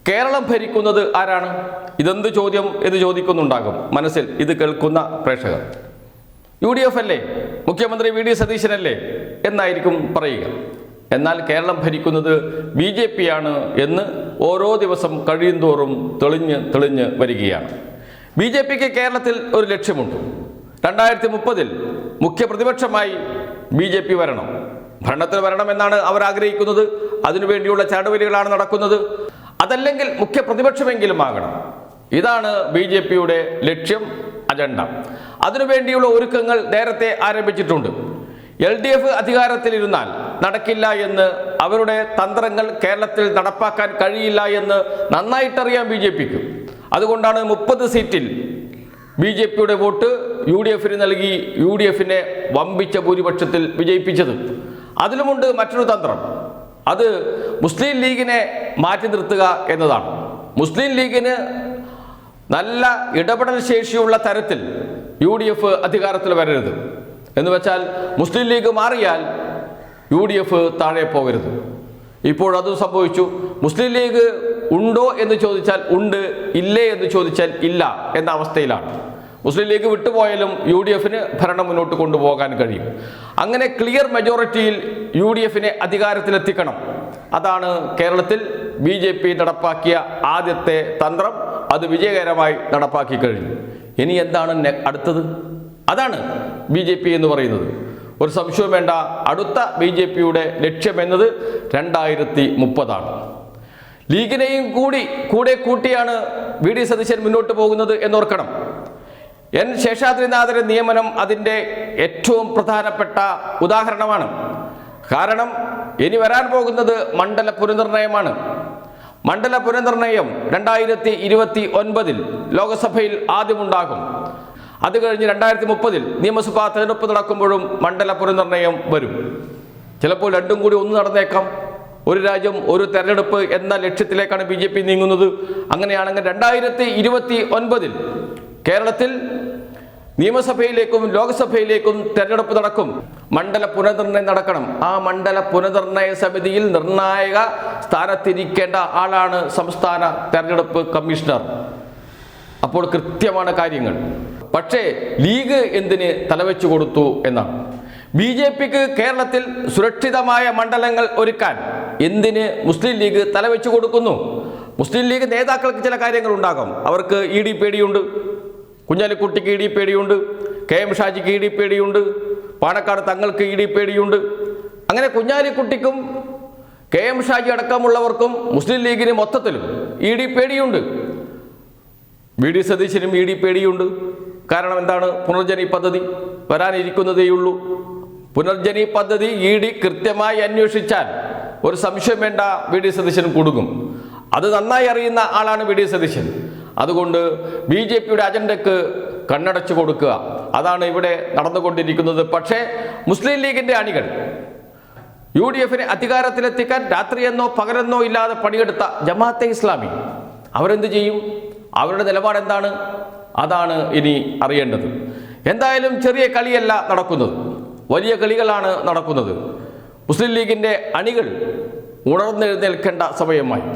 കേരളം ഭരിക്കുന്നത് ആരാണ്? ഇതെന്ത് ചോദ്യം എന്ന് ചോദിക്കുന്നുണ്ടാകും മനസ്സിൽ ഇത് കേൾക്കുന്ന പ്രേക്ഷകർ. UDF അല്ലേ, മുഖ്യമന്ത്രി VD സതീശനല്ലേ എന്നായിരിക്കും പറയുക. എന്നാൽ കേരളം ഭരിക്കുന്നത് BJP ആണ് എന്ന് ഓരോ ദിവസം കഴിയുന്തോറും തെളിഞ്ഞ് വരികയാണ്. BJPക്ക് കേരളത്തിൽ ഒരു ലക്ഷ്യമുണ്ട്. 2030 മുഖ്യ പ്രതിപക്ഷമായി BJP വരണം, ഭരണത്തിൽ വരണമെന്നാണ് അവർ ആഗ്രഹിക്കുന്നത്. അതിനുവേണ്ടിയുള്ള ചാടുവലികളാണ് നടക്കുന്നത്. അതല്ലെങ്കിൽ മുഖ്യ പ്രതിപക്ഷമെങ്കിലും ആകണം. ഇതാണ് BJPയുടെ ലക്ഷ്യം, അജണ്ട. അതിനുവേണ്ടിയുള്ള ഒരുക്കങ്ങൾ നേരത്തെ ആരംഭിച്ചിട്ടുണ്ട്. LDF അധികാരത്തിലിരുന്നാൽ നടക്കില്ല എന്ന്, അവരുടെ തന്ത്രങ്ങൾ കേരളത്തിൽ നടപ്പാക്കാൻ കഴിയില്ല എന്ന് നന്നായിട്ടറിയാം BJPക്ക്. അതുകൊണ്ടാണ് 30 സീറ്റിൽ BJPയുടെ വോട്ട് UDFന് നൽകി UDFനെ വമ്പിച്ച ഭൂരിപക്ഷത്തിൽ വിജയിപ്പിച്ചത്. അതിലുമുണ്ട് മറ്റൊരു തന്ത്രം. അത് മുസ്ലിം ലീഗിനെ മാറ്റി നിർത്തുക എന്നതാണ്. മുസ്ലിം ലീഗിന് നല്ല ഇടപെടൽ ശേഷിയുള്ള തരത്തിൽ UDF അധികാരത്തിൽ വരരുത് എന്ന് വെച്ചാൽ മുസ്ലിം ലീഗ് മാറിയാൽ UDF താഴെ പോകരുത്. ഇപ്പോഴതും സംഭവിച്ചു. മുസ്ലിം ലീഗ് ഉണ്ടോ എന്ന് ചോദിച്ചാൽ ഉണ്ട്, ഇല്ലേ എന്ന് ചോദിച്ചാൽ ഇല്ല എന്ന അവസ്ഥയിലാണ്. മുസ്ലിം ലീഗ് വിട്ടുപോയാലും UDFന് ഭരണം മുന്നോട്ട് കൊണ്ടുപോകാൻ കഴിയും. അങ്ങനെ ക്ലിയർ മെജോറിറ്റിയിൽ UDFനെ അധികാരത്തിലെത്തിക്കണം. അതാണ് കേരളത്തിൽ BJP നടപ്പാക്കിയ ആദ്യത്തെ തന്ത്രം. അത് വിജയകരമായി നടപ്പാക്കി കഴിഞ്ഞു. ഇനി എന്താണ് അടുത്തത്? അതാണ് BJP എന്ന് പറയുന്നത്. ഒരു സംശയവും വേണ്ട, അടുത്ത BJPയുടെ ലക്ഷ്യമെന്നത് 2030 ലീഗിനെയും കൂടെ കൂട്ടിയാണ് VD സതീശൻ മുന്നോട്ട് പോകുന്നത് എന്നോർക്കണം. N ശേഷാദ്രിനാഥന്റെ നിയമനം അതിൻ്റെ ഏറ്റവും പ്രധാനപ്പെട്ട ഉദാഹരണമാണ്. കാരണം ഇനി വരാൻ പോകുന്നത് മണ്ഡല പുനർനിർണയമാണ്. മണ്ഡല പുനർനിർണയം 2029 ലോകസഭയിൽ ആദ്യമുണ്ടാകും. അത് കഴിഞ്ഞ് 2030 നിയമസഭാ തെരഞ്ഞെടുപ്പ് നടക്കുമ്പോഴും മണ്ഡല പുനർനിർണയം വരും. ചിലപ്പോൾ രണ്ടും കൂടി ഒന്ന് നടന്നേക്കാം. ഒരു രാജ്യം ഒരു തെരഞ്ഞെടുപ്പ് എന്ന ലക്ഷ്യത്തിലേക്കാണ് BJP നീങ്ങുന്നത്. അങ്ങനെയാണെങ്കിൽ 2029 കേരളത്തിൽ നിയമസഭയിലേക്കും ലോക്സഭയിലേക്കും തെരഞ്ഞെടുപ്പ് നടക്കും. മണ്ഡല പുനർനിർണയം നടക്കണം. ആ മണ്ഡല പുനർനിർണയ സമിതിയിൽ നിർണായക സ്ഥാനത്തിരിക്കേണ്ട ആളാണ് സംസ്ഥാന തെരഞ്ഞെടുപ്പ് കമ്മീഷണർ. അപ്പോൾ കൃത്യമാണ് കാര്യങ്ങൾ. പക്ഷേ ലീഗ് എന്തിന് തലവെച്ചു കൊടുത്തു എന്നാണ്. BJPക്ക് കേരളത്തിൽ സുരക്ഷിതമായ മണ്ഡലങ്ങൾ ഒരുക്കാൻ എന്തിന് മുസ്ലിം ലീഗ് തലവെച്ചു കൊടുക്കുന്നു? മുസ്ലിം ലീഗ് നേതാക്കൾക്ക് ചില കാര്യങ്ങൾ ഉണ്ടാകും. അവർക്ക് ED പേടിയുണ്ട്, കുഞ്ഞാലിക്കുട്ടിക്ക് ED പേടിയുണ്ട്, KM ഷാജിക്ക് ED പേടിയുണ്ട്, പാണക്കാട് തങ്ങൾക്ക് ED പേടിയുണ്ട്. അങ്ങനെ കുഞ്ഞാലിക്കുട്ടിക്കും KM ഷാജി അടക്കമുള്ളവർക്കും മുസ്ലിം ലീഗിന് മൊത്തത്തിലും ED പേടിയുണ്ട്. VD സതീശനും ED പേടിയുണ്ട്. കാരണം എന്താണ്? പുനർജനി പദ്ധതി വരാനിരിക്കുന്നതേയുള്ളൂ. പുനർജനി പദ്ധതി ED കൃത്യമായി അന്വേഷിച്ചാൽ ഒരു സംശയം വേണ്ട, VD സതീശൻ കുടുങ്ങും. അത് നന്നായി അറിയുന്ന ആളാണ് VD സതീശൻ. അതുകൊണ്ട് BJPയുടെ അജണ്ടയ്ക്ക് കണ്ണടച്ചു കൊടുക്കുക, അതാണ് ഇവിടെ നടന്നുകൊണ്ടിരിക്കുന്നത്. പക്ഷേ മുസ്ലിം ലീഗിൻ്റെ അണികൾ UDFനെ അധികാരത്തിലെത്തിക്കാൻ രാത്രിയെന്നോ പകലെന്നോ ഇല്ലാതെ പണിയെടുത്ത ജമാഅത്തെ ഇസ്ലാമി അവരെന്ത് ചെയ്യും? അവരുടെ നിലപാട് എന്താണ്? അതാണ് ഇനി അറിയേണ്ടത്. എന്തായാലും ചെറിയ കളിയല്ല നടക്കുന്നത്, വലിയ കളികളാണ് നടക്കുന്നത്. മുസ്ലിം ലീഗിൻ്റെ അണികൾ ഉണർന്നെഴുന്നേൽക്കേണ്ട സമയമായി.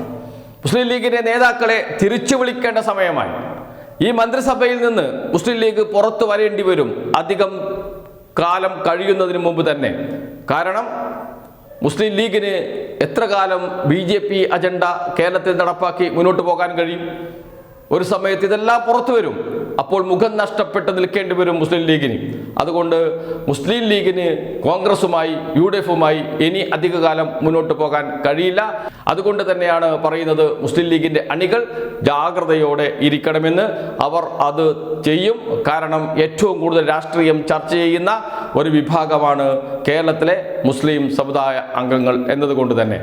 മുസ്ലിം ലീഗിൻ്റെ നേതാക്കളെ തിരിച്ചു വിളിക്കേണ്ട സമയമായി. ഈ മന്ത്രിസഭയിൽ നിന്ന് മുസ്ലിം ലീഗ് പുറത്തു വരേണ്ടി വരും അധികം കാലം കഴിയുന്നതിന് മുമ്പ് തന്നെ. കാരണം മുസ്ലിം ലീഗിന് എത്ര കാലം BJP അജണ്ട കേരളത്തിൽ നടപ്പാക്കി മുന്നോട്ട് പോകാൻ കഴിയും? ഒരു സമയത്ത് ഇതെല്ലാം പുറത്തു വരും. അപ്പോൾ മുഖം നഷ്ടപ്പെട്ട് നിൽക്കേണ്ടി വരും മുസ്ലിം ലീഗിന്. അതുകൊണ്ട് മുസ്ലിം ലീഗിന് കോൺഗ്രസുമായി UDFുമായി ഇനി അധികകാലം മുന്നോട്ട് പോകാൻ കഴിയില്ല. അതുകൊണ്ട് തന്നെയാണ് പറയുന്നത് മുസ്ലിം ലീഗിൻ്റെ അണികൾ ജാഗ്രതയോടെ ഇരിക്കണമെന്ന്. അവർ അത് ചെയ്യും. കാരണം ഏറ്റവും കൂടുതൽ രാഷ്ട്രീയം ചർച്ച ചെയ്യുന്ന ഒരു വിഭാഗമാണ് കേരളത്തിലെ മുസ്ലിം സമുദായ അംഗങ്ങൾ എന്നതുകൊണ്ട് തന്നെ.